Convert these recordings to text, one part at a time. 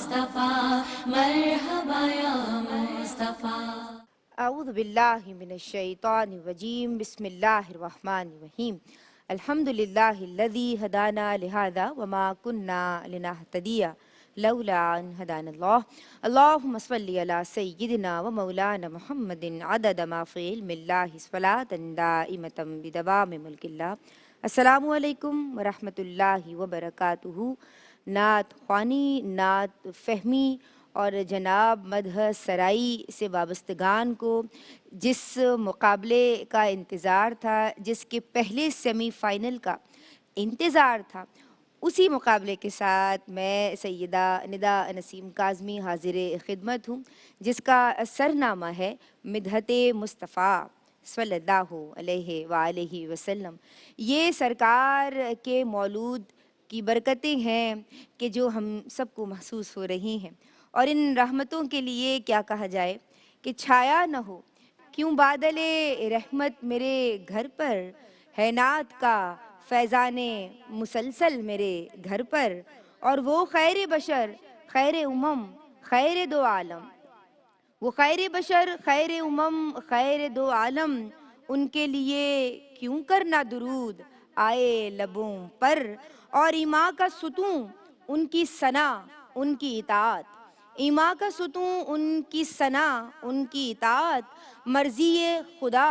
मुस्तफ़ा मरहबा या मुस्तफ़ा। अऊज़ु बिल्लाहि मिनश्शैतानिर रजीम बिस्मिल्लाहिर रहमानिर रहीम अल्हम्दुलिल्लाहिल्लज़ी हदाना लिहाज़ा वमा कुन्ना लिनहतदिया लौला अन हदानल्लाह। अल्लाहुम्मा सल्लि अला सय्यिदिना व मौलाना मुहम्मदिन अदद मा फ़ी इल्मिल्लाहि स्वलातन दाइमतन बिदवामि मुल्किल्लाह। अस्सलामु अलैकुम व रहमतुल्लाहि व बरकातुहू। नात ख़्वानी, नात फ़हमी और जनाब मदह सराई से वाबस्तगान को जिस मुकाबले का इंतज़ार था, जिसके पहले सेमीफ़ाइनल का इंतज़ार था, उसी मुकाबले के साथ मैं सैयदा निदा नसीम काज़मी हाज़िर ख़िदमत हूँ, जिसका सरनामा है मिदहते मुस्तफ़ा सल्लल्लाहु अलैहि वालैहि वसल्लम। ये सरकार के मौलूद की बरकतें हैं कि जो हम सबको महसूस हो रही हैं, और इन रहमतों के लिए क्या कहा जाए कि छाया न हो क्यों बादले रहमत मेरे घर पर, है नात का फैज़ाने मुसलसल मेरे घर पर, और वो खैर बशर खैर उमम खैर दो आलम, वो खैर बशर खैर उमम खैर दो आलम, उनके लिए क्यों करना दुरूद आए लबों पर, और ईमा का सुतूं उनकी सना उनकी इताअत, ईमा का सुतूं उनकी सना उनकी इताअत, मर्ज़ी खुदा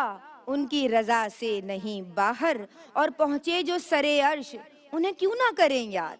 उनकी रज़ा से नहीं बाहर, और पहुँचे जो सरे अर्श उन्हें क्यों ना करें याद,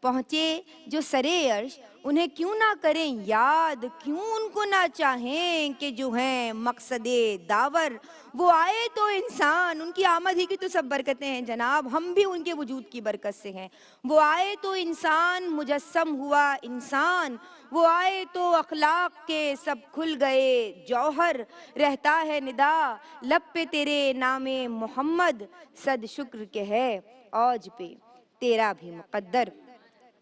पहुँचे जो सरे अर्श उन्हें क्यों ना करें याद, क्यों उनको ना चाहें कि जो हैं मकसदे दावर, वो आए तो इंसान, उनकी आमद ही की तो सब बरकतें हैं जनाब, हम भी उनके वजूद की बरकत से हैं। वो आए तो इंसान मुजस्सम हुआ इंसान, वो आए तो अखलाक के सब खुल गए जौहर, रहता है निदा लब पे तेरे नामे मोहम्मद, सद शुक्र के है औज पे तेरा भी मुक़द्दर।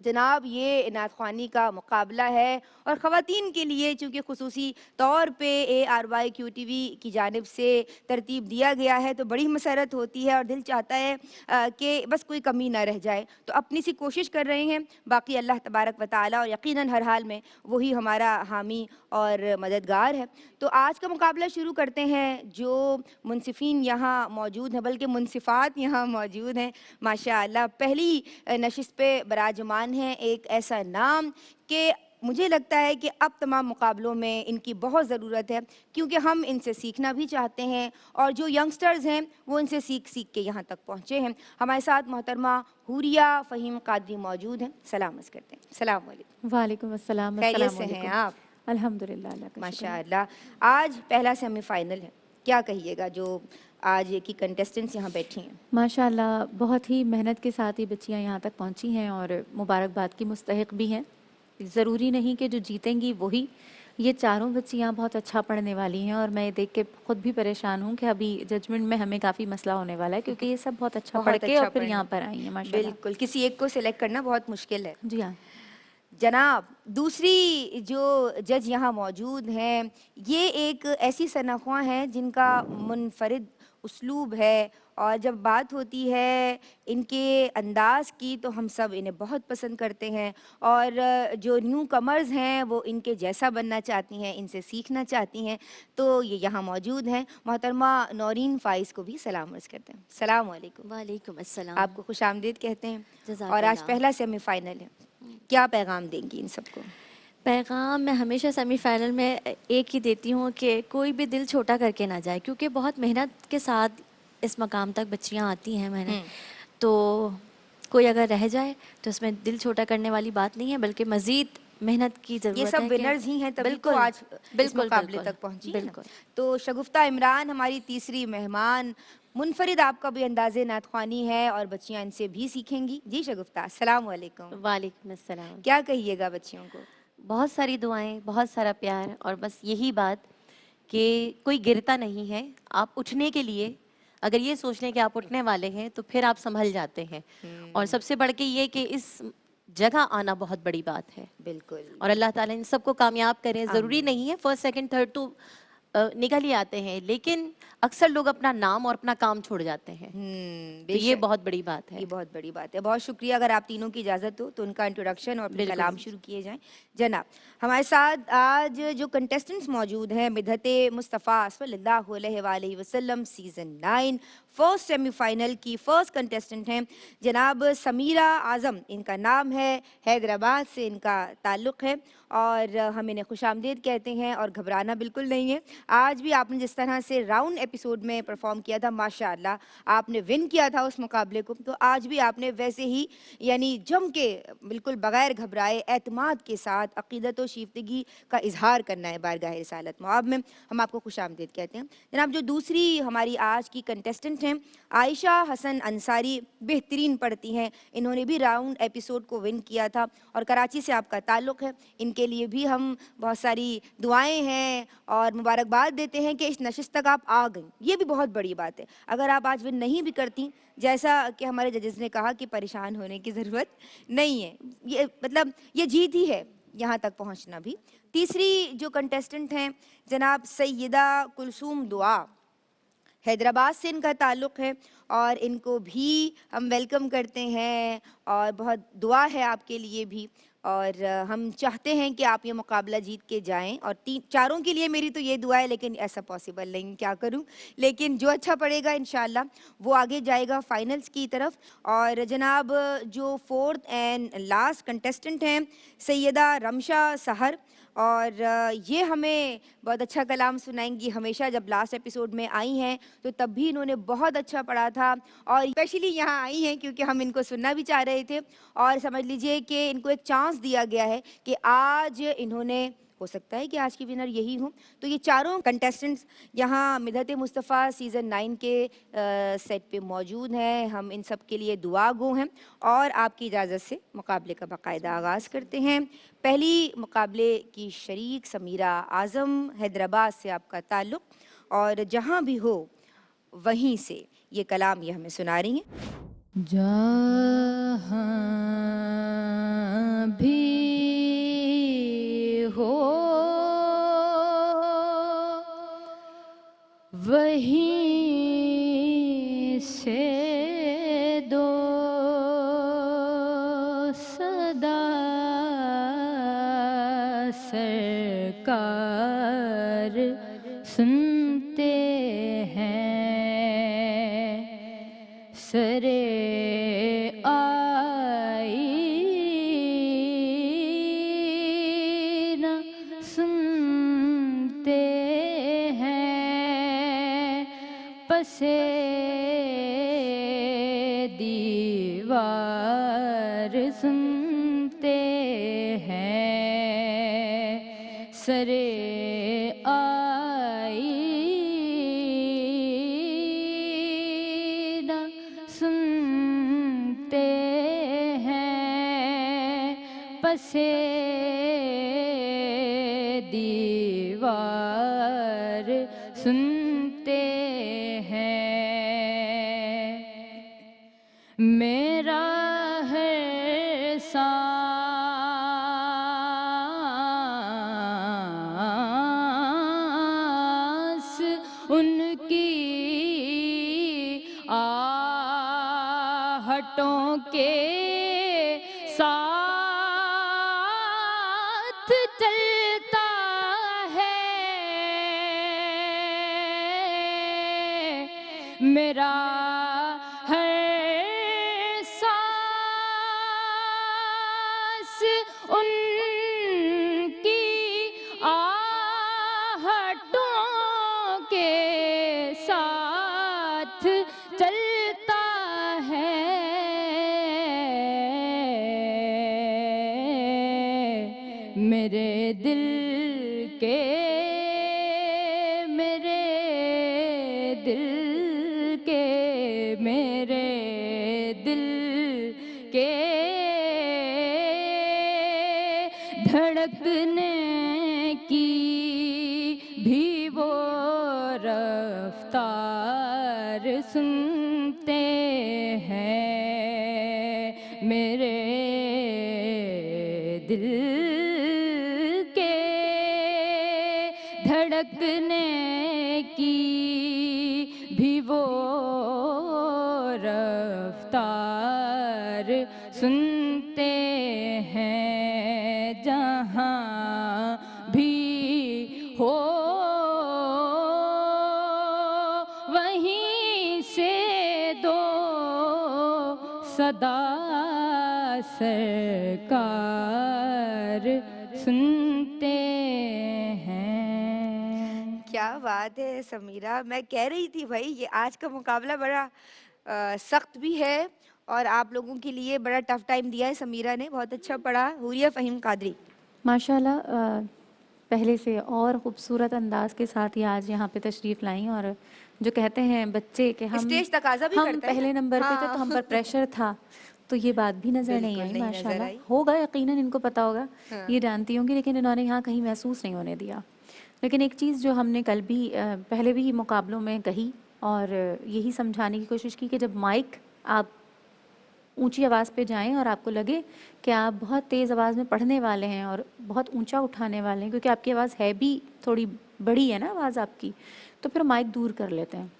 जनाब ये नात ख़्वानी का मुकाबला है, और ख़वातीन के लिए चूँकि ख़ुसूसी तौर पे ARYQTV की जानिब से तरतीब दिया गया है, तो बड़ी मसरत होती है और दिल चाहता है कि बस कोई कमी ना रह जाए, तो अपनी सी कोशिश कर रहे हैं। बाकी अल्लाह तबारक व तआला और यकीनन हर हाल में वही हमारा हामी और मददगार है। तो आज का मुकाबला शुरू करते हैं। जो मुनसिफ़ीन यहाँ मौजूद हैं, बल्कि मुनसिफ़ात यहाँ मौजूद हैं माशाअल्लाह, पहली नशिस्त पे बराजमान हैं एक ऐसा नाम कि मुझे लगता है कि अब तमाम मुकाबलों में इनकी बहुत ज़रूरत है, क्योंकि हम इनसे सीखना भी चाहते हैं, और जो यंगस्टर्स हैं वो इनसे सीख सीख के यहाँ तक पहुँचे हैं। हमारे साथ मोहतरमा हुरिया फ़हीम कादरी मौजूद हैं। सलाम अर्ज़ करते हैं। सलाम वालेकुम। वालेकुम अस्सलाम। खैरियत से हैं आप? अल्हम्दुलिल्लाह, अल्लाह का शुक्र है। माशाअल्लाह। आज पहला सेमीफ़ाइनल है, क्या कहिएगा जो आज की कंटेस्टेंट्स यहाँ बैठी हैं? माशाअल्लाह बहुत ही मेहनत के साथ ही बच्चियाँ यहाँ तक पहुँची हैं और मुबारकबाद की मुस्तहिक भी हैं। ज़रूरी नहीं कि जो जीतेंगी वही, ये चारों बच्चियाँ बहुत अच्छा पढ़ने वाली हैं, और मैं देख के ख़ुद भी परेशान हूँ कि अभी जजमेंट में हमें काफ़ी मसला होने वाला है, क्योंकि ये सब बहुत अच्छा पढ़ बहुत के और अच्छा फिर पढ़ यहाँ रही पर हैं। आई हैं माशाअल्लाह। बिल्कुल, किसी एक को सिलेक्ट करना बहुत मुश्किल है। जी हाँ। जनाब, दूसरी जो जज यहाँ मौजूद हैं, ये एक ऐसी शनाख्वां हैं जिनका मुनफरिद उसलूब है, और जब बात होती है इनके अंदाज़ की तो हम सब इन्हें बहुत पसंद करते हैं, और जो न्यू कमर्स हैं वो इनके जैसा बनना चाहती हैं, इनसे सीखना चाहती हैं, तो ये यहाँ मौजूद हैं। मोहतरमा नौरीन फ़ाइज़ को भी सलाम अर्ज़ करते हैं। सलाम वालेकुम। वालेकुम अस्सलाम। आपको खुशामदीद कहते हैं, और आज जज़ाकल्लाह। पहला सेमीफ़ाइनल है, क्या पैगाम देंगी इन सबको? पैगाम मैं हमेशा सेमीफाइनल में एक ही देती हूँ कि कोई भी दिल छोटा करके ना जाए, क्योंकि बहुत मेहनत के साथ इस मकाम तक बच्चियाँ आती हैं मेहनत, तो कोई अगर रह जाए तो उसमें दिल छोटा करने वाली बात नहीं है, बल्कि मज़ीद मेहनत की ज़रूरत है। ये सब विनर्स ही हैं, तभी तो बिल्कुल आज इस बिल्कुल मुकाबले बिल्कुल तक पहुंची हैं ना। बिल्कुल। तो शगुफ्ता इमरान हमारी तीसरी मेहमान, मुनफरिद आपका भी अंदाज़े नात ख़्वानी है और बच्चियाँ इनसे भी सीखेंगी। जी शगुफ्ता, अस्सलाम वालेकुम। वालेकुम अस्सलाम। क्या कहिएगा बच्चियों को? बहुत सारी दुआएं, बहुत सारा प्यार, और बस यही बात कि कोई गिरता नहीं है। आप उठने के लिए अगर ये सोच लें कि आप उठने वाले हैं तो फिर आप संभल जाते हैं, और सबसे बढ़ के ये कि इस जगह आना बहुत बड़ी बात है। बिल्कुल। और अल्लाह ताला इन सबको कामयाब करें। ज़रूरी नहीं है फर्स्ट सेकंड थर्ड तो निकल ही आते हैं, लेकिन अक्सर लोग अपना नाम और अपना काम छोड़ जाते हैं। तो ये बेशक। बहुत बड़ी बात है। ये बहुत बड़ी बात है। बहुत शुक्रिया। अगर आप तीनों की इजाज़त हो तो उनका इंट्रोडक्शन और फिर बिल्कुल। कलाम शुरू किए जाएं। जनाब, हमारे साथ आज जो कंटेस्टेंट्स मौजूद हैं, मिदहत मुस्तफ़ा सल्लल्लाहु अलैहि वसल्लम सीज़न 9 फर्स्ट सेमीफाइनल की फर्स्ट कंटेस्टेंट हैं जनाब समीरा आज़म। इनका नाम है, हैदराबाद से इनका ताल्लुक़ है और हम इन्हें खुशामदीद कहते हैं और घबराना बिल्कुल नहीं है। आज भी आपने जिस तरह से राउंड एपिसोड में परफॉर्म किया था, माशाअल्लाह आपने विन किया था उस मुकाबले को, तो आज भी आपने वैसे ही यानी जम के बिल्कुल बगैर घबराए एतमाद के साथ अक़ीदत व शीफ्तगी का इजहार करना है बारगाह रिसालत मआब में। हम आपको खुशामदीद कहते हैं। जनाब, जो दूसरी हमारी आज की कंटेस्टेंट हैं आयशा हसन अंसारी, बेहतरीन पढ़ती हैं, इन्होंने भी राउंड एपिसोड को विन किया था और कराची से आपका ताल्लुक़ है। इनके लिए भी हम बहुत सारी दुआएं हैं और मुबारकबाद देते हैं कि इस नशिस्त तक आप आ गई। ये भी बहुत बड़ी बात है। अगर आप आज विन नहीं भी करती, जैसा कि हमारे जजेस ने कहा कि परेशान होने की ज़रूरत नहीं है, ये मतलब ये जीत ही है यहाँ तक पहुँचना भी। तीसरी जो कंटेस्टेंट हैं जनाब सैयदा कुलसूम दुआ, हैदराबाद से इनका ताल्लुक़ है और इनको भी हम वेलकम करते हैं और बहुत दुआ है आपके लिए भी और हम चाहते हैं कि आप ये मुकाबला जीत के जाएं और चारों के लिए मेरी तो ये दुआ है, लेकिन ऐसा पॉसिबल नहीं, क्या करूं। लेकिन जो अच्छा पड़ेगा इंशाल्लाह वो आगे जाएगा फाइनल्स की तरफ। और जनाब जो फोर्थ एंड लास्ट कंटेस्टेंट हैं सैयदा रमशा सहर, और ये हमें बहुत अच्छा कलाम सुनाएंगी। हमेशा जब लास्ट एपिसोड में आई हैं तो तब भी इन्होंने बहुत अच्छा पढ़ा था और स्पेशली यहाँ आई हैं क्योंकि हम इनको सुनना भी चाह रहे थे और समझ लीजिए कि इनको एक चांस दिया गया है कि आज इन्होंने, हो सकता है कि आज की विनर यही हो। तो ये चारों कंटेस्टेंट्स यहाँ मिदहत मुस्तफ़ा सीज़न 9 के सेट पे मौजूद हैं। हम इन सब के लिए दुआ गो हैं और आपकी इजाज़त से मुकाबले का बाकायदा आगाज़ करते हैं। पहली मुकाबले की शरीक समीरा आज़म, हैदराबाद से आपका ताल्लुक़ और जहाँ भी हो वहीं से ये कलाम ये हमें सुना रही हैं। जहाँ भी हो वहीं से दो सदा सरकार सुनते हैं सरे आईना सुनते हैं पसे दीवार सुनते हैं सरे आईना सुनते हैं पसे दीवार सुनते हैं मेरा है सांस उनकी आहटों के साथ चलता है मेरा हर सांस उनकी आहटों के साथ चलता है मेरे दिल के मेरे दिल के मेरे दिल के धड़कने की भी वो रफ्तार सुनते हैं मेरे दिल के धड़क ढकने की भी वो रफ्तार सुनते हैं जहाँ भी हो, वहीं से दो सदा सरकार सुनते हैं। क्या बात है समीरा, मैं कह रही थी भाई ये आज का मुकाबला बड़ा सख्त भी है और आप लोगों के लिए बड़ा टफ टाइम दिया है समीरा ने, बहुत अच्छा पढ़ा। हुरिया फ़हीम कादरी, माशाल्लाह पहले से और ख़ूबसूरत अंदाज के साथ ही आज यहाँ पे तशरीफ़ लाई और जो कहते हैं बच्चे कि हम स्टेज तकाजा भी हम करता है पहले ना? नंबर पे थे तो हाँ। हम पर प्रेशर था, तो ये बात भी नज़र नहीं बिल्कुल आई। नहीं नजर माशाल्लाह आई। होगा, यकीनन इनको पता होगा, हाँ। ये जानती होंगी, लेकिन इन्होंने यहाँ कहीं महसूस नहीं होने दिया। लेकिन एक चीज़ जो हमने कल भी पहले भी मुकाबलों में कही और यही समझाने की कोशिश की कि जब माइक आप ऊंची आवाज़ पे जाएं और आपको लगे कि आप बहुत तेज़ आवाज़ में पढ़ने वाले हैं और बहुत ऊंचा उठाने वाले हैं, क्योंकि आपकी आवाज़ है भी थोड़ी बड़ी है ना आवाज़ आपकी, तो फिर माइक दूर कर लेते हैं।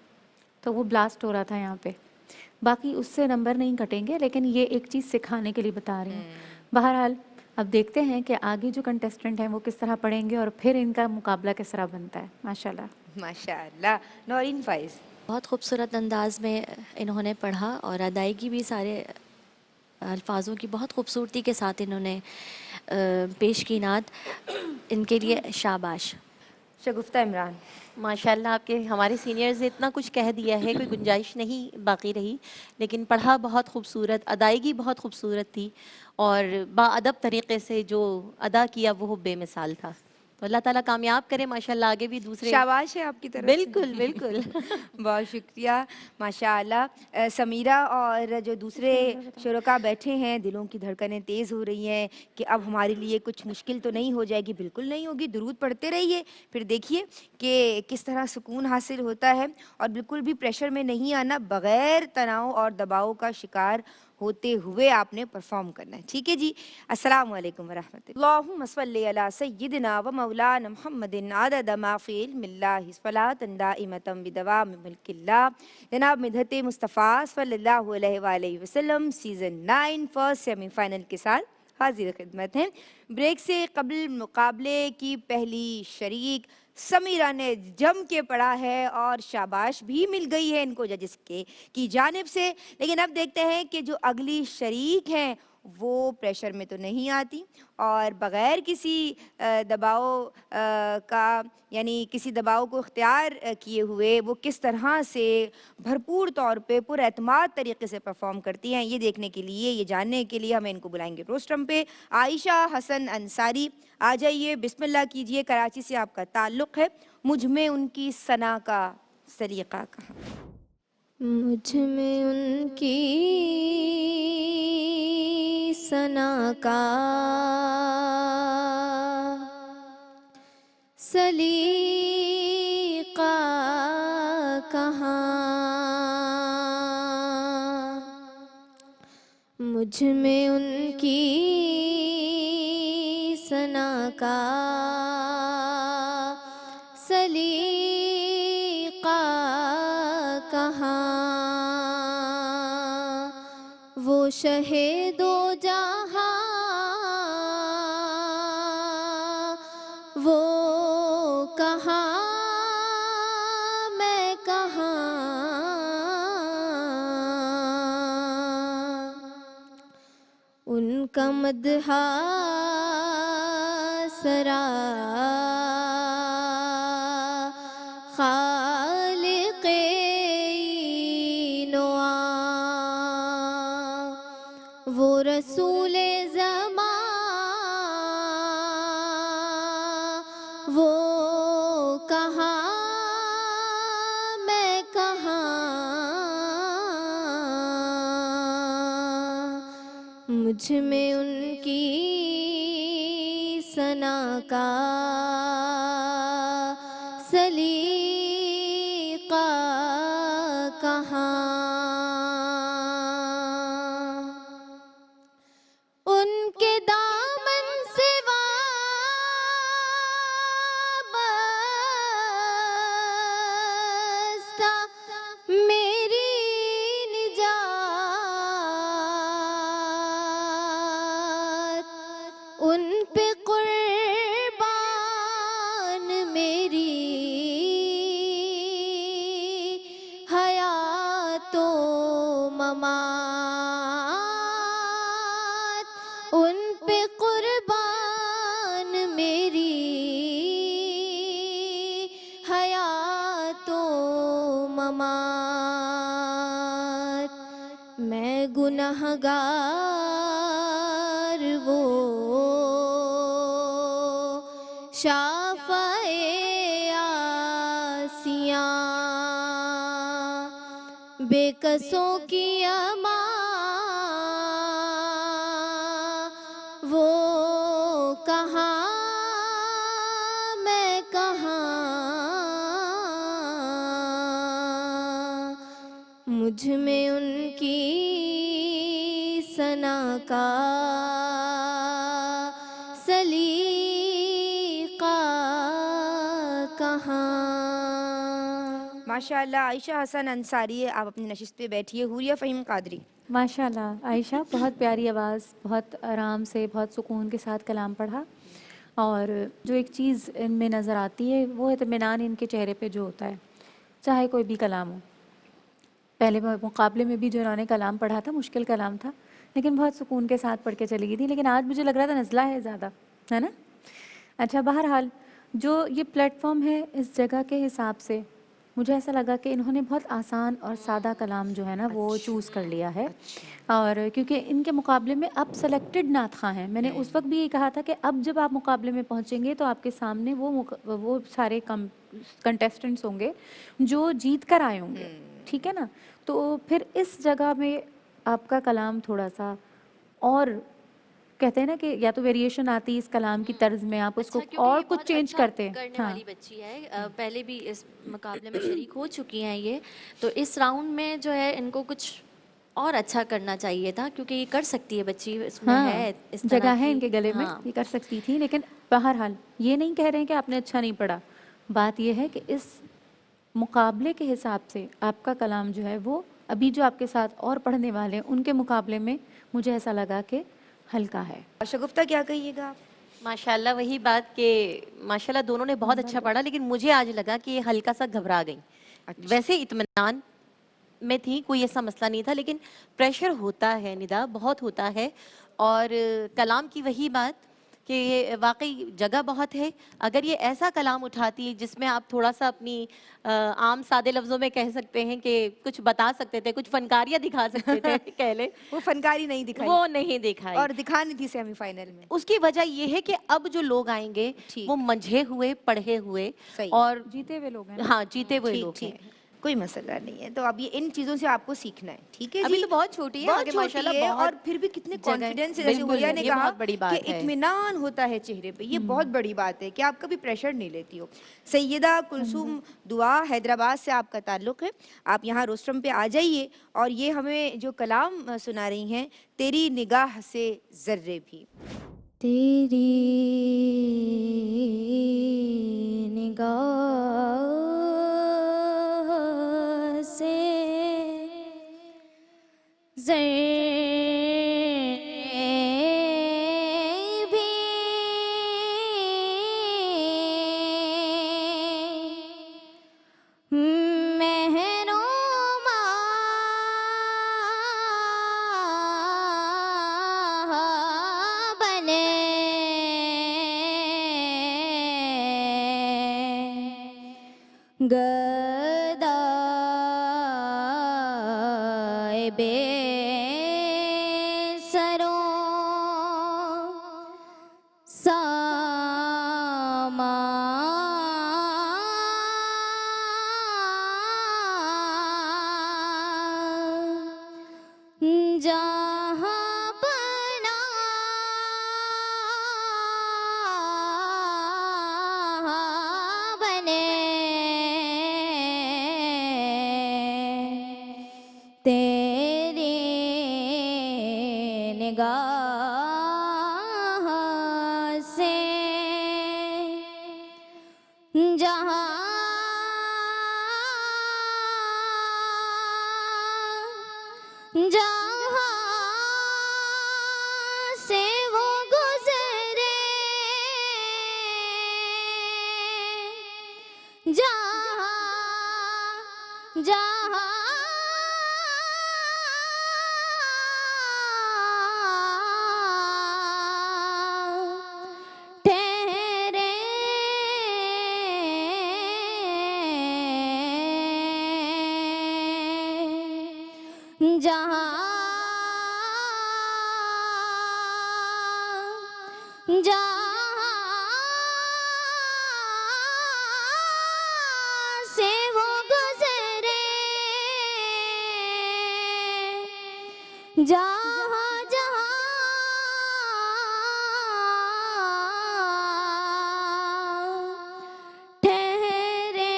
तो वो ब्लास्ट हो रहा था यहाँ पे। बाकी उससे नंबर नहीं कटेंगे, लेकिन ये एक चीज़ सिखाने के लिए बता रही हूँ। बहरहाल अब देखते हैं कि आगे जो कंटेस्टेंट हैं वो किस तरह पढ़ेंगे और फिर इनका मुकाबला किस तरह बनता है। माशाल्लाह। माशाल्लाह। नौरीन फ़ाइज़, बहुत खूबसूरत अंदाज में इन्होंने पढ़ा और अदायगी भी सारे अल्फाजों की बहुत खूबसूरती के साथ इन्होंने पेश की नात। इनके लिए शाबाश। शगुफ्ता इमरान, माशाल्लाह आपके हमारे सीनियर्स ने इतना कुछ कह दिया है, कोई गुंजाइश नहीं बाकी रही, लेकिन पढ़ा बहुत खूबसूरत, अदायगी बहुत खूबसूरत थी और बाअदब तरीक़े से जो अदा किया वो बेमिसाल था। तो अल्लाह ताला कामयाब करे, माशाल्लाह आगे भी दूसरे। शाबाश है आपकी तरफ से। बिल्कुल बिल्कुल। बहुत शुक्रिया। माशाअल्लाह समीरा और जो दूसरे शुरका बैठे हैं, दिलों की धड़कनें तेज़ हो रही हैं कि अब हमारे लिए कुछ मुश्किल तो नहीं हो जाएगी। बिल्कुल नहीं होगी, दुरूद पढ़ते रहिए, फिर देखिए कि किस तरह सुकून हासिल होता है और बिल्कुल भी प्रेशर में नहीं आना, बग़ैर तनाव और दबाव का शिकार होते हुए आपने परफॉर्म करना है। ठीक है जी। अस्सलाम वालेकुम वरहमतुल्लाह। अल्लाहुम्मा सल्ली अला सय्यिदिना व मौलाना मुहम्मदिन अदद मा फ़ी इल्मिल्लाहि सलातन दाइमतन बिदवाम मुल्किल्लाह। जनाब मिदहत मुस्तफ़ा सल्लल्लाहु अलैहि वसल्लम सीज़न 9 फर्स्ट सेमीफाइनल के साथ हाजिर खिदमत हैं। ब्रेक से कबल मुकाबले की पहली शरीक समीरा ने जम के पढ़ा है और शाबाश भी मिल गई है इनको जजेस के की जानिब से। लेकिन अब देखते हैं कि जो अगली शरीक हैं वो प्रेशर में तो नहीं आती और बग़ैर किसी दबाव का, यानी किसी दबाव को इख्तियार किए हुए वो किस तरह से भरपूर तौर पे पुरएतमाद तरीके से परफॉर्म करती हैं, ये देखने के लिए, ये जानने के लिए हमें इनको बुलाएंगे रोस्टम पे। आयशा हसन अंसारी, आ जाइए, बिस्मिल्लाह कीजिए। कराची से आपका ताल्लुक़ है, मुझ में उनकी सना का सलीक़ा कहाँ? मुझ में उनकी सना का सलीक़ा कहाँ, मुझ में उनकी सना का सलीक़ा कहाँ। वो शहे दो जहाँ, वो कहाँ मैं कहाँ, उनका मदहा सरा खालिक़े नौआ, वो रसूले ज़मा, वो कहाँ मैं कहाँ, मुझ में उनकी सना का सलीक़ा कहाँ। उनके दामन से गुनहगार वो शाफ़ाए आसियाँ बेकसों की अमा वो कहाँ मैं कहाँ मुझ में उनकी सना का सलीका कहाँ। माशाअल्लाह। आयशा हसन अंसारी, आप अपनी नशिस्त पे बैठिए। हुरिया फ़हीम कादरी। माशाल्लाह आयशा, बहुत प्यारी आवाज़, बहुत आराम से, बहुत सुकून के साथ कलाम पढ़ा। और जो एक चीज़ इनमें नज़र आती है वो इत्मीनान इनके चेहरे पे जो होता है, चाहे कोई भी कलाम हो। पहले मुकाबले में भी जो इन्होंने कलाम पढ़ा था मुश्किल कलाम था, लेकिन बहुत सुकून के साथ पढ़ के चली गई थी। लेकिन आज मुझे लग रहा था नज़ला है ज़्यादा, है ना। अच्छा, बहरहाल जो ये प्लेटफॉर्म है इस जगह के हिसाब से मुझे ऐसा लगा कि इन्होंने बहुत आसान और सादा कलाम जो है ना वो चूज़ कर लिया है। और क्योंकि इनके मुकाबले में अब सेलेक्टेड नात ख़ां हैं, मैंने उस वक्त भी ये कहा था कि अब जब आप मुकाबले में पहुंचेंगे तो आपके सामने वो सारे कंटेस्टेंट्स होंगे जो जीत कर आए होंगे, ठीक है ना। तो फिर इस जगह में आपका कलाम थोड़ा सा, और कहते हैं ना कि या तो वेरिएशन आती है इस कलाम की तर्ज में, आप उसको क्योंकि और ये कुछ बहुत चेंज अच्छा करते हैं। करने हाँ, वाली बच्ची है, पहले भी इस मुकाबले में शरीक हो चुकी हैं ये, तो इस राउंड में जो है इनको कुछ और अच्छा करना चाहिए था, क्योंकि ये कर सकती है बच्ची, इसमें हाँ, है इस तरह जगह है की। इनके गले में, हाँ, ये कर सकती थी। लेकिन बहरहाल ये नहीं कह रहे हैं कि आपने अच्छा नहीं पढ़ा। बात यह है कि इस मुकाबले के हिसाब से आपका कलाम जो है वो अभी जो आपके साथ और पढ़ने वाले हैं उनके मुकाबले में मुझे ऐसा लगा कि हल्का है। शगुफ्ता, क्या कहिएगा आप? माशाल्लाह, वही बात कि माशाल्लाह दोनों ने बहुत अच्छा पढ़ा, लेकिन मुझे आज लगा कि ये हल्का सा घबरा गई। वैसे इत्मीनान में थी, कोई ऐसा मसला नहीं था, लेकिन प्रेशर होता है निदा, बहुत होता है। और कलाम की वही बात कि ये वाकई जगह बहुत है। अगर ये ऐसा कलाम उठाती है जिसमें आप थोड़ा सा अपनी आम सादे लफ्ज़ों में कह सकते हैं कि कुछ बता सकते थे, कुछ फनकारियाँ दिखा सकते थे कह ले, वो फनकारी नहीं दिखाई, वो नहीं दिखाई। और दिखानी थी सेमीफाइनल में। उसकी वजह ये है कि अब जो लोग आएंगे ठीक। वो मंझे हुए, पढ़े हुए सही। और जीते हुए लोग हैं ना। हाँ, जीते हुए ठीक लोग ठीक, हैं। कोई मसला नहीं है। तो अब ये इन चीज़ों से आपको सीखना है, ठीक है जी। अभी तो बहुत छोटी है, बहुत आगे छोटी माशाल्लाह है, बहुत और फिर भी कितने जगह- कॉन्फिडेंस से, जैसे बिल्कुल, हुरिया ने ये कहा बहुत बड़ी कि बात है। इत्मीनान होता है चेहरे पे, ये बहुत बड़ी बात है कि आप कभी प्रेशर नहीं लेती हो। सैयदा कुलसूम दुआ, हैदराबाद से आपका ताल्लुक़ है, आप यहाँ रोस्ट्रम पे आ जाइए और ये हमें जो कलाम सुना रही हैं, तेरी निगाह से ज़र्रे भी। तेरी निगाह से ज़र्रे भी मेहनुमा बने गदाए बेसरों सामा जहाँ बना बने तेरी निगाह से जहाँ से वो गुजरे जहाँ जहाँ ठहरे जहाँ जहाँ से वो गुजरे, जहाँ जहाँ ठहरे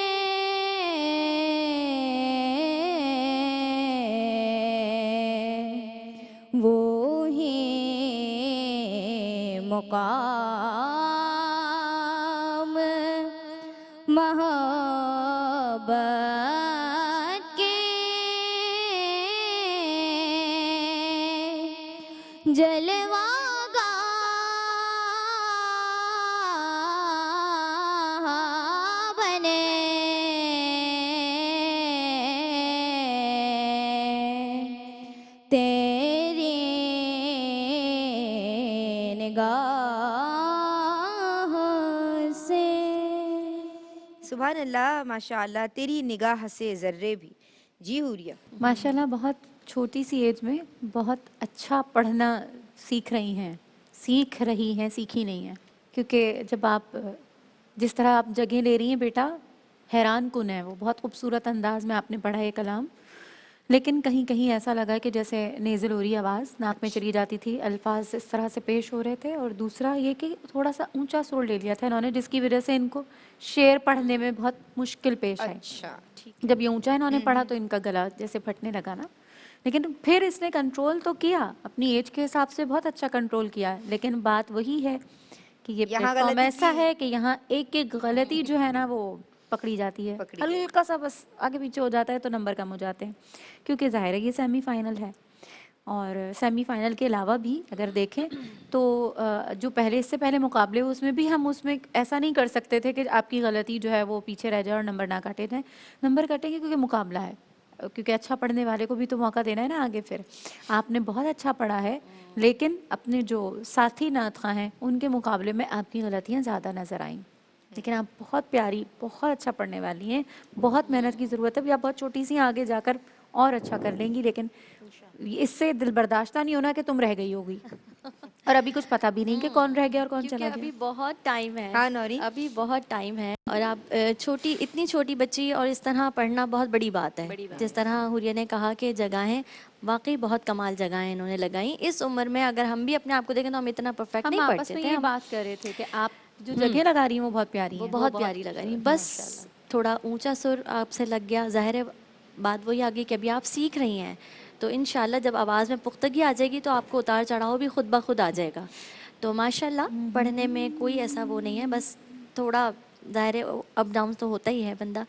वो ही मुकाम मोहब्बत के जलवागा बने, तेरी निगाह से। सुभान अल्लाह, माशाअल्लाह, तेरी निगाह से ज़र्रे भी। जी हुरिया। माशाल्लाह बहुत छोटी सी एज में बहुत अच्छा पढ़ना सीख रही हैं, सीखी नहीं हैं। क्योंकि जब आप जिस तरह आप जगह ले रही हैं बेटा, हैरान कुन है वो, बहुत खूबसूरत अंदाज में आपने पढ़ा ये कलाम। लेकिन कहीं कहीं ऐसा लगा कि जैसे नेज़ल हो रही आवाज़ नाक में चली जाती थी, अल्फाज इस तरह से पेश हो रहे थे। और दूसरा ये कि थोड़ा सा ऊंचा सुर ले लिया था इन्होंने, जिसकी वजह से इनको शेर पढ़ने में बहुत मुश्किल पेश आई। अच्छा, ठीक। जब ये ऊंचा इन्होंने पढ़ा तो इनका गला जैसे फटने लगा ना। लेकिन फिर इसने कंट्रोल तो किया, अपनी एज के हिसाब से बहुत अच्छा कंट्रोल किया। लेकिन बात वही है कि ये यहाँ प्लेटफॉर्म गलती ऐसा की। है कि यहाँ एक एक गलती जो है ना वो पकड़ी जाती है, पकड़ी जाती हल्का सा बस आगे पीछे हो जाता है तो नंबर कम हो जाते हैं। क्योंकि जाहिर है ये सेमीफाइनल है, और सेमीफाइनल के अलावा भी अगर देखें तो जो पहले इससे पहले मुकाबले हुए उसमें भी हम उसमें ऐसा नहीं कर सकते थे कि आपकी गलती जो है वो पीछे रह जाए और नंबर ना काटे जाए। नंबर कटेंगे क्योंकि मुकाबला है, क्योंकि अच्छा पढ़ने वाले को भी तो मौका देना है ना आगे। फिर आपने बहुत अच्छा पढ़ा है, लेकिन अपने जो साथी नातखा हैं उनके मुकाबले में आपकी गलतियाँ ज़्यादा नज़र आईं। लेकिन आप बहुत प्यारी, बहुत अच्छा पढ़ने वाली हैं, बहुत मेहनत की ज़रूरत है। अभी आप बहुत छोटी सी हैं, आगे जाकर और अच्छा कर लेंगी। लेकिन इससे दिल बर्दाश्त नहीं होना कि तुम रह गई होगी और अभी कुछ पता भी नहीं कि कौन रह गया और कौन क्योंकि चला अभी गया। बहुत टाइम है। हाँ नौरी। अभी बहुत टाइम है, और आप इतनी छोटी बच्ची और इस तरह पढ़ना बहुत बड़ी बात है। जिस तरह हुरिया ने कहा कि जगहें वाकई बहुत कमाल जगहें इन्होंने लगाई। इस उम्र में अगर हम भी अपने आप को देखें तो हम इतना परफेक्ट हम नहीं आपस पढ़ते में थे। ये हम बात कर रहे थे कि आप जो जगह लगा रही हैं वो बहुत प्यारी वो हैं। बहुत प्यारी लगा रही। बस थोड़ा ऊंचा सुर आपसे लग गया। जाहिर है बात वही आ गई कि अभी आप सीख रही हैं, तो इंशाल्लाह जब आवाज़ में पुख्तगी आ जाएगी तो आपको उतार चढ़ाव भी खुद ब खुद आ जाएगा। तो माशाल्लाह पढ़ने में कोई ऐसा वो नहीं है, बस थोड़ा ज़ाहिर है अप डाउन तो होता ही है बंदा।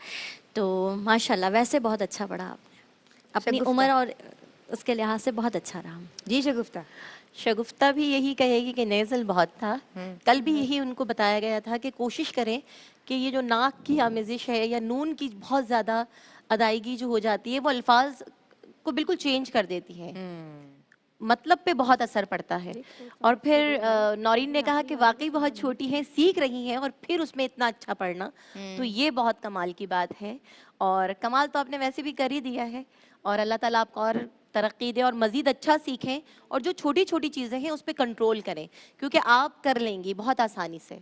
तो माशाल्लाह वैसे बहुत अच्छा पढ़ा आपने, अपनी शगुफ्ता। उम्र और उसके लिहाज से बहुत अच्छा रहा। जी शगुफ्ता। शगुफ्ता भी यही कहेगी कि नेज़ल बहुत था। कल भी यही उनको बताया गया था कि कोशिश करें कि ये जो नाक की आमेज़िश है या नून की बहुत ज़्यादा अदायगी जो हो जाती है वो अल्फाज को बिल्कुल चेंज कर देती है, मतलब पे बहुत असर पड़ता है। और फिर नौरीन ने कहा कि वाकई बहुत छोटी हैं, सीख रही हैं और फिर उसमें इतना अच्छा पढ़ना, तो ये बहुत कमाल की बात है। और कमाल तो आपने वैसे भी कर ही दिया है, और अल्लाह ताला आपको और तरक्की दे और मज़ीद अच्छा सीखें। और जो छोटी छोटी चीज़ें हैं उस पर कंट्रोल करें, क्योंकि आप कर लेंगी बहुत आसानी से।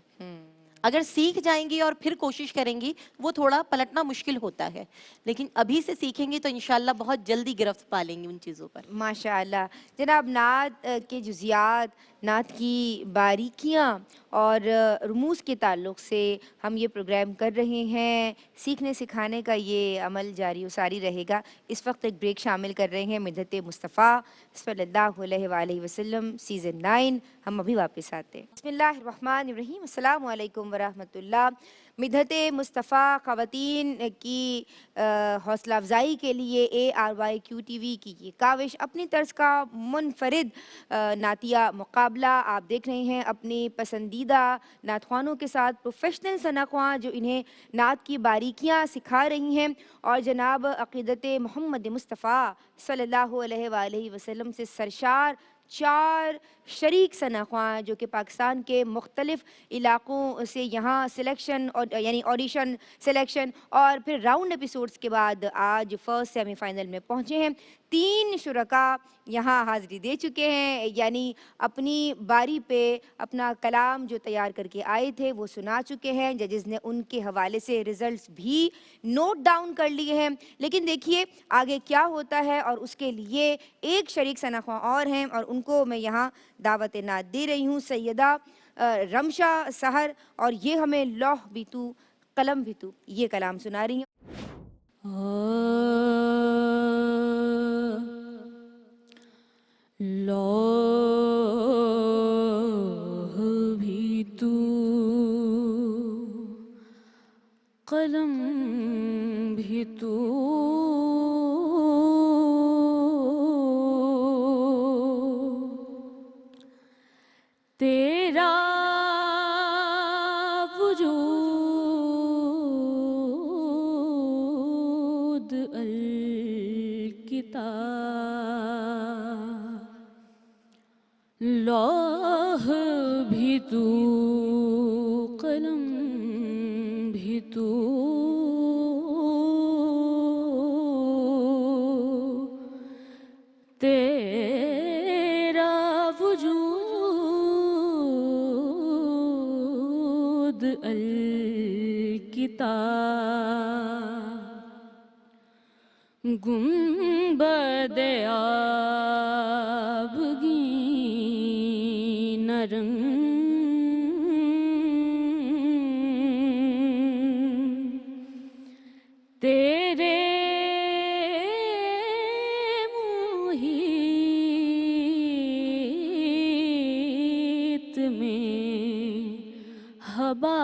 अगर सीख जाएंगी और फिर कोशिश करेंगी वो थोड़ा पलटना मुश्किल होता है, लेकिन अभी से सीखेंगी तो इंशाल्लाह बहुत जल्दी गिरफ्त पा लेंगी उन चीज़ों पर। माशाअल्लाह। जनाब, नात के जुज़ियात, नात की बारीकियाँ और रुमूज़ के ताल्लुक़ से हम ये प्रोग्राम कर रहे हैं। सीखने सिखाने का ये अमल जारी व सारी रहेगा। इस वक्त एक ब्रेक शामिल कर रहे हैं मिदत मुस्तफ़ा सल्लल्लाहु अलैहि वसल्लम सीज़न 9। हम अभी वापस आते हैं। बिस्मिल्लाहिर्रहमानिर्रहीम। अस्सलामु अलैकुम वरहमतुल्लाह। मिदत मुस्तफ़ा ख़वातीन की हौसला अफजाई के लिए ARYQ-TV की ये काविश, अपनी तर्ज का मुनफरिद नातिया मुकाबला आप देख रहे हैं अपनी पसंदीदा नातख्वानों के साथ, प्रोफेशनल सनाख्वां जो इन्हें नात की बारीकियाँ सिखा रही हैं। और जनाब अक़ीदत मोहम्मद मुस्तफ़ा सल्लल्लाहु अलैहि वसल्लम से सरशार 4 शरीक सनाख्वां जो कि पाकिस्तान के मुख्तलिफ इलाक़ों से यहाँ सिलेक्शन और यानी ऑडिशन सिलेक्शन और फिर राउंड एपिसोड्स के बाद आज फर्स्ट सेमीफाइनल में पहुँचे हैं। 3 शुरका यहाँ हाज़िरी दे चुके हैं, यानी अपनी बारी पे अपना कलाम जो तैयार करके आए थे वो सुना चुके हैं। जजेस ने उनके हवाले से रिज़ल्ट्स भी नोट डाउन कर लिए हैं। लेकिन देखिए आगे क्या होता है, और उसके लिए एक शरीक सनाख्वां और हैं और उनको मैं यहाँ दावत नात दे रही हूँ, सैयदा रमशा सहर, और ये हमें लौह भी तू कलम भी तू ये कलाम सुना रही हैं। लौह भी तू कलम भी तू तेरा वजूद अल-किताब। लौह भी तू कलम भी तू तेरा वजूद अल-किताब। गुंबद आबगी नरंग तेरे मुहीत में हवा।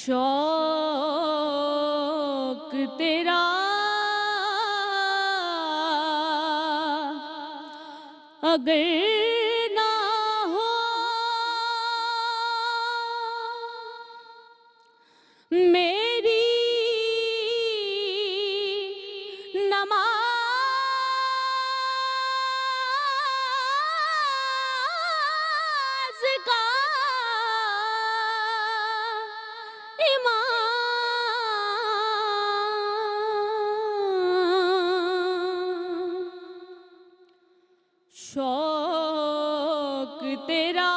शौक तेरा अगर ना हो मेरी नमाज का ईमान। शौक तेरा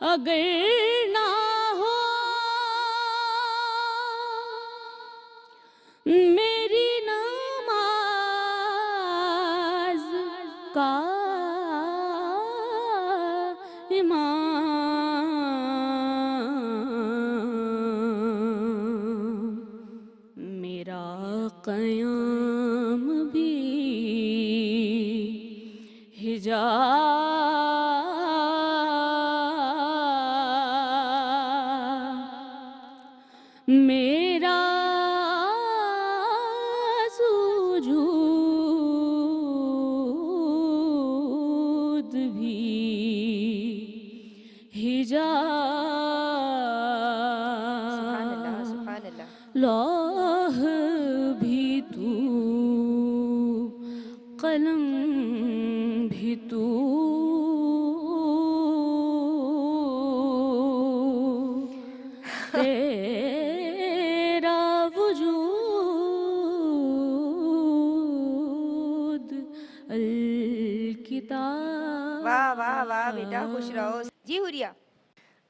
अगर ना हो मेरी नमाज का इमाम। मेरा क़याम भी हिजाब। मेरा सुजूद भी सुभान अल्लाह, हिजाब। सुभान अल्लाह। लौह भी तू कलम भी तू तेरा वजूद अल-किताब। वाह वाह वाह बेटा, खुश रहो जी। हुरिया,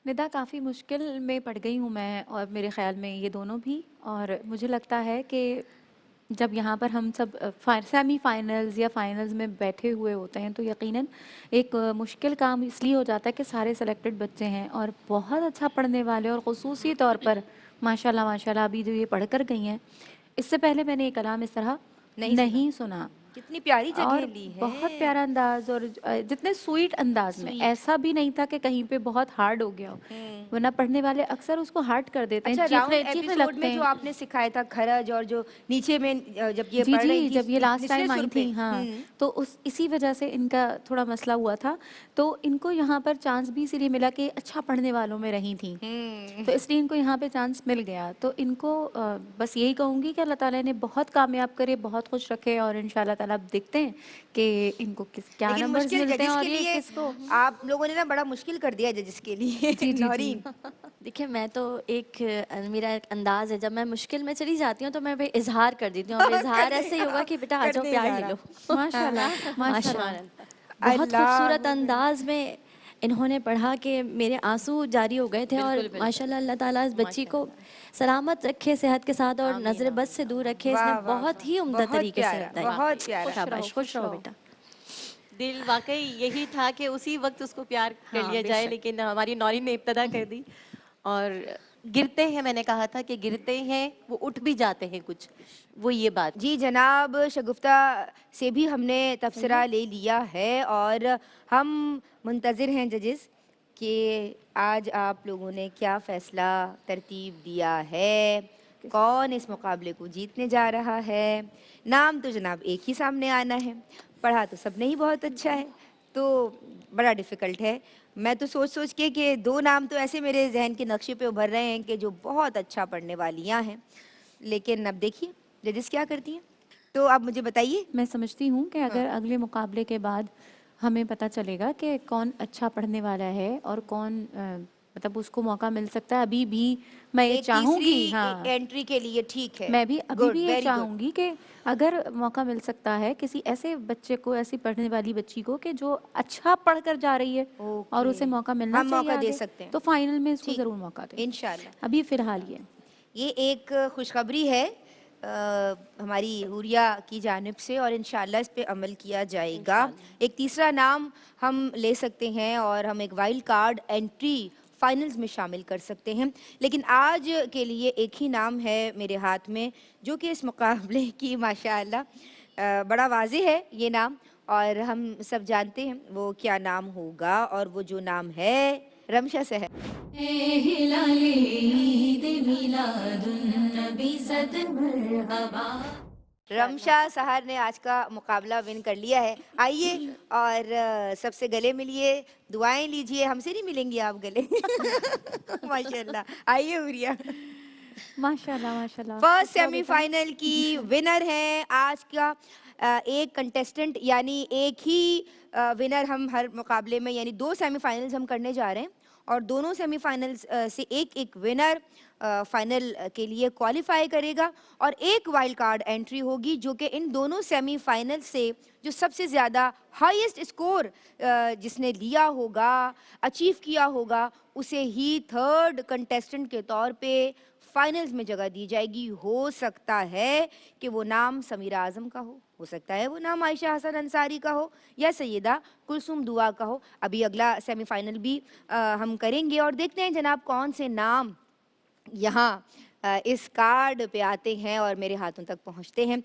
निदा काफ़ी मुश्किल में पड़ गई हूँ मैं, और मेरे ख़्याल में ये दोनों भी। और मुझे लगता है कि जब यहाँ पर हम सब सेमी फाइनल्स या फाइनल्स में बैठे हुए होते हैं तो यकीनन एक मुश्किल काम इसलिए हो जाता है कि सारे सेलेक्टेड बच्चे हैं और बहुत अच्छा पढ़ने वाले, और ख़ुसूसी तौर पर माशाल्लाह माशाल्लाह अभी जो ये पढ़ कर गई हैं, इससे पहले मैंने ये कलाम इस तरह नहीं सुना। कितनी प्यारी जगह और ली है। बहुत प्यारा अंदाज, और जितने स्वीट अंदाज में, ऐसा भी नहीं था कि कहीं पे बहुत हार्ड हो गया हो। वरना पढ़ने वाले अक्सर उसको हार्ड कर देते हैं, अच्छा, राउंड चीखने एपिसोड लगते में जो हैं। आपने सिखाया था खरज और जो नीचे में जब ये जी पढ़ रही जी, थी जब ये लास्ट निचले टाइम आई सुर पे। थी, हाँ, तो उस इसी वजह से इनका थोड़ा मसला हुआ था। तो इनको यहाँ पर चांस भी इसीलिए मिला कि अच्छा पढ़ने वालों में रही थी, तो इसलिए इनको यहाँ पे चांस मिल गया। तो इनको बस यही कहूँगी कि अल्लाह ताला ने बहुत कामयाब करे, बहुत खुश रखे, और इंशाल्लाह ताला अब देखते हैं कि इनको क्या लेकिन नंबर्स मुश्किल मिलते हैं जजिस और के ये लिए किसको। आप लोगों ने ना बड़ा मुश्किल कर दिया जजिस के लिए। जी जी जी। नौरीन, देखिए मैं तो मेरा एक अंदाज है, जब मैं मुश्किल में चली जाती हूँ तो मैं भाई इजहार कर देती हूँ। अब इजहार ऐसे ही होगा कि बेटा आ जाओ, करने प्यार जा ले रहा। लो। माशाल्लाह माशाल्लाह। बहुत अल्लाह खूबसूरत अंदाज में इन्होंने पढ़ा कि मेरे आंसू जारी हो गए थे। और बिल्कुल, बिल्कुल। माशाल्लाह अल्लाह ताला इस बच्ची को सलामत रखे, सेहत के साथ, और नजर बद से दूर रखे। इसने वाह वाह बहुत ही उम्दा बहुत तरीके से प्यारा, बताई। बहुत प्यारा। शाबाश, खुश रहो बेटा। दिल वाकई यही था कि उसी वक्त उसको प्यार कर हाँ, लिया जाए, बेशक। लेकिन हमारी नौरीन ने इब्तदा कर दी। और गिरते हैं, मैंने कहा था कि गिरते हैं वो उठ भी जाते हैं कुछ, वो ये बात। जी जनाब, शगुफ्ता से भी हमने तबसरा ले लिया है और हम मुंतज़िर हैं जजिस कि आज आप लोगों ने क्या फ़ैसला तरतीब दिया है, कौन इस मुकाबले को जीतने जा रहा है। नाम तो जनाब एक ही सामने आना है, पढ़ा तो सबने ही बहुत अच्छा है, तो बड़ा डिफ़िकल्ट है। मैं तो सोच सोच के कि दो नाम तो ऐसे मेरे जहन के नक्शे पे उभर रहे हैं कि जो बहुत अच्छा पढ़ने वालियाँ हैं, लेकिन अब देखिए जजेस क्या करती हैं। तो आप मुझे बताइए। मैं समझती हूँ कि अगर अगले मुकाबले के बाद हमें पता चलेगा कि कौन अच्छा पढ़ने वाला है और कौन मतलब उसको मौका मिल सकता है, अभी भी मैं ये एक चाहूँगी, तीसरी हाँ, एंट्री के लिए ठीक है। मैं भी अभी गुड, भी ये वेरी गुड। चाहूँगी कि अगर मौका मिल सकता है किसी ऐसे बच्चे को, ऐसी पढ़ने वाली बच्ची को कि जो अच्छा पढ़कर जा रही है और उसे ओके, मौका मिलना हम चाहिए मौका दे आगे, सकते हैं। तो फाइनल में इसको ठीक, ज़रूर मौका दें। इंशाल्लाह। अभी फ़िलहाल ये एक खुशखबरी है हमारी हुरिया की जानिब से और इंशाल्लाह इस पे अमल किया जाएगा। एक तीसरा नाम हम ले सकते हैं और हम एक वाइल्ड कार्ड एंट्री फाइनल्स में शामिल कर सकते हैं, लेकिन आज के लिए एक ही नाम है मेरे हाथ में जो कि इस मुकाबले की माशाअल्लाह बड़ा वाज़ेह है ये नाम, और हम सब जानते हैं वो क्या नाम होगा, और वो जो नाम है रमशा से है। हिलाले ईद मिलादुन्नबी सद मरहबा। रमशा सहर ने आज का मुकाबला विन कर लिया है। आइए और सबसे गले मिलिए, दुआएं लीजिए। हमसे नहीं मिलेंगी आप गले। माशाल्लाह। आइए हुरिया। माशाल्लाह माशाल्लाह। फर्स्ट सेमीफाइनल की विनर हैं आज का एक कंटेस्टेंट, यानी एक ही विनर हम हर मुकाबले में, यानी दो सेमीफाइनल्स हम करने जा रहे हैं और दोनों सेमीफाइनल्स से एक एक विनर फाइनल के लिए क्वालिफाई करेगा और एक वाइल्ड कार्ड एंट्री होगी जो कि इन दोनों सेमीफाइनल से जो सबसे ज़्यादा हाईएस्ट स्कोर जिसने लिया होगा, अचीव किया होगा, उसे ही थर्ड कंटेस्टेंट के तौर पे फाइनल्स में जगह दी जाएगी। हो सकता है कि वो नाम समीरा आज़म का हो सकता है वो नाम आयशा हसन अंसारी का हो या सैयदा कुलसुम दुआ का हो। अभी अगला सेमीफाइनल भी हम करेंगे और देखते हैं जनाब कौन से नाम यहाँ इस कार्ड पे आते हैं और मेरे हाथों तक पहुँचते हैं।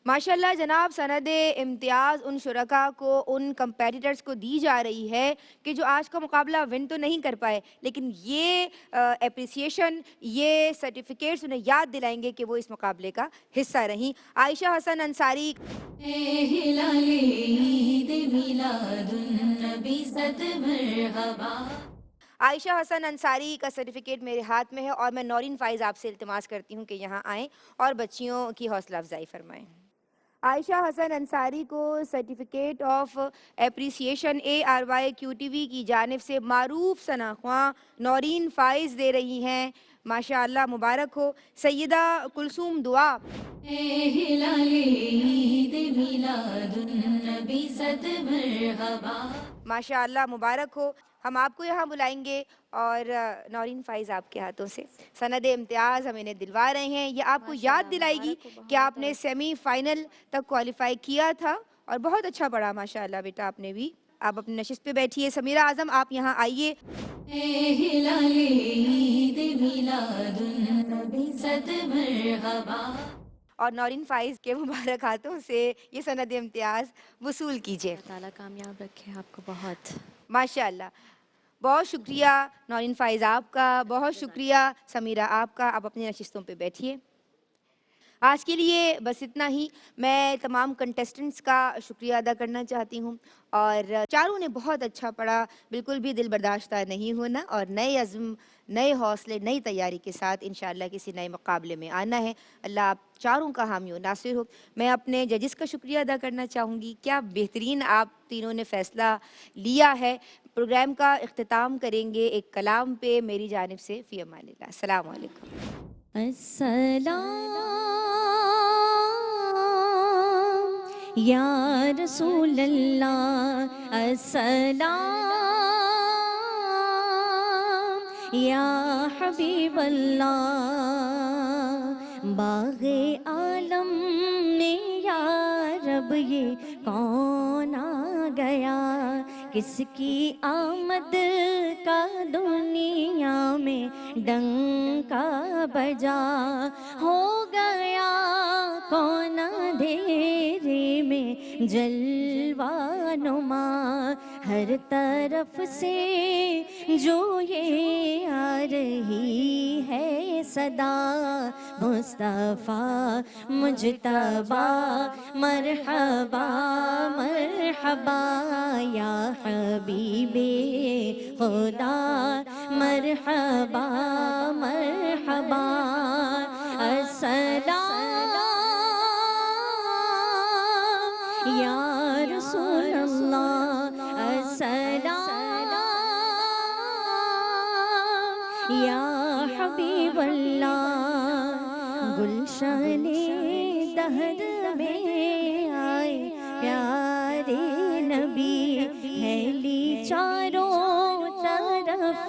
माशाल्लाह जनाब, सनदे इम्तियाज़ उन शुरका को, उन कंपेटिटर्स को दी जा रही है कि जो आज का मुकाबला विन तो नहीं कर पाए, लेकिन ये एप्रिसिएशन, ये सर्टिफिकेट्स उन्हें याद दिलाएंगे कि वो इस मुकाबले का हिस्सा रहीं। आयशा हसन अंसारी, हिलाले ईद मिलादुन्नबी सद मरहबा। आयशा हसन अंसारी का सर्टिफिकेट मेरे हाथ में है और मैं नौरीन फ़ाइज़ आपसे इल्तिमास करती हूँ कि यहाँ आएँ और बच्चियों की हौसला अफजाई फरमाएँ। आयशा हसन अंसारी को सर्टिफिकेट ऑफ एप्रिसिएशन ARYQTV की जानिब से मारूफ शनाख्वां नौरीन फ़ाइज़ दे रही हैं। माशाअल्लाह, मुबारक हो। सैयदा कुलसूम दुआ, हिलाले ईद मिलादुन्नबी सद मरहबा। माशाअल्लाह, मुबारक हो। हम आपको यहाँ बुलाएंगे और नौरीन फ़ाइज़ आपके हाथों से सनद इम्तियाज़ हम इन्हें दिलवा रहे हैं। ये आपको याद दिलाएगी कि आपने सेमीफाइनल तक क्वालिफाई किया था और बहुत अच्छा पढ़ा माशाअल्लाह बेटा आपने भी। आप अपने नशिस्त पे बैठिए। समीरा आज़म, आप यहाँ आइए। हिलाले ईद मिलादुन्नबी सद मरहबा। और नौरीन फ़ाइज़ के मुबारक हाथों से ये सनद इम्तियाज़ वसूल कीजिए। अल्लाह ताला कामयाब रखे आपको बहुत। माशाअल्लाह। बहुत शुक्रिया नौरीन फ़ाइज़ आपका, बहुत शुक्रिया समीरा आपका। आप अपनी नशिस्तों पे बैठिए। आज के लिए बस इतना ही। मैं तमाम कंटेस्टेंट्स का शुक्रिया अदा करना चाहती हूँ और चारों ने बहुत अच्छा पढ़ा, बिल्कुल भी दिल बर्दाश्ता नहीं होना और नए अज़्म, नए हौसले, नई तैयारी के साथ इंशाअल्लाह किसी नए मुकाबले में आना है। अल्लाह आप चारों का हामी और नासिर हो। मैं अपने जजेस का शुक्रिया अदा करना चाहूँगी। क्या बेहतरीन आप तीनों ने फ़ैसला लिया है। प्रोग्राम का इख्तिताम करेंगे एक कलाम पे मेरी जानिब से। फ़ी अमानिल्लाह। अस्सलाम वालेकुम। अस्सलाम या रसूल अल्लाह, अस्सलाम या हबीब अल्लाह। बाग़े आलम में या रब ये कौन आ गया, किसकी आमद का दुनिया में डंका बजा। हो गया कौन अंधेरे में जलवा नुमा, हर तरफ से जो ये आ रही है सदा। मुस्तफ़ा मुजतबा मरहबा मरहबा या हबीबे खुदा, मरहबा मरहबा। अस्सलाम या रसूल अल्लाह, अस्सलाम या हबीब अल्लाह। गुलशने दहर में आए प्यारे नबी, फैली चारों तरफ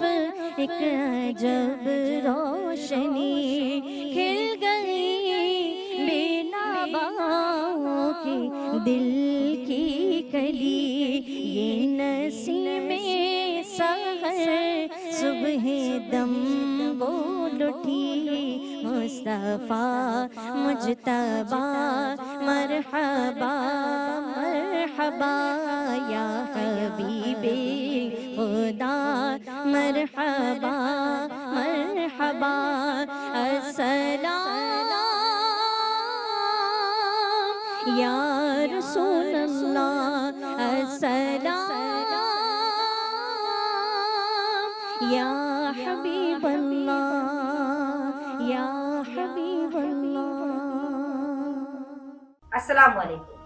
एक अजब रोशनी। खिल गई बेनवाओं की दिल की कली, ये नसीमे सहर सुबह दम बोल उठी। मुस्तफ़ा मुजतबा मरहबा मरहबा या हबीबे खुदा, मरहबा मरहबा। अस्सलाम या रसूल अल्लाह, अस्सलाम या हबीब अल्लाह, या हबीब अल्लाह। अस्सलाम वालेकुम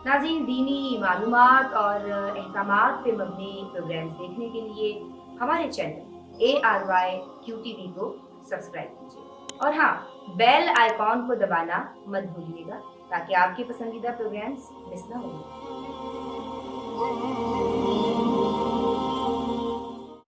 नाज़रीन। दीनी मालूमात और अहकामात पे मबनी प्रोग्राम्स देखने के लिए हमारे चैनल ARYQTV को सब्सक्राइब कीजिए और हाँ, बेल आइकॉन को दबाना मत भूलिएगा ताकि आपके पसंदीदा प्रोग्राम्स मिस ना हो।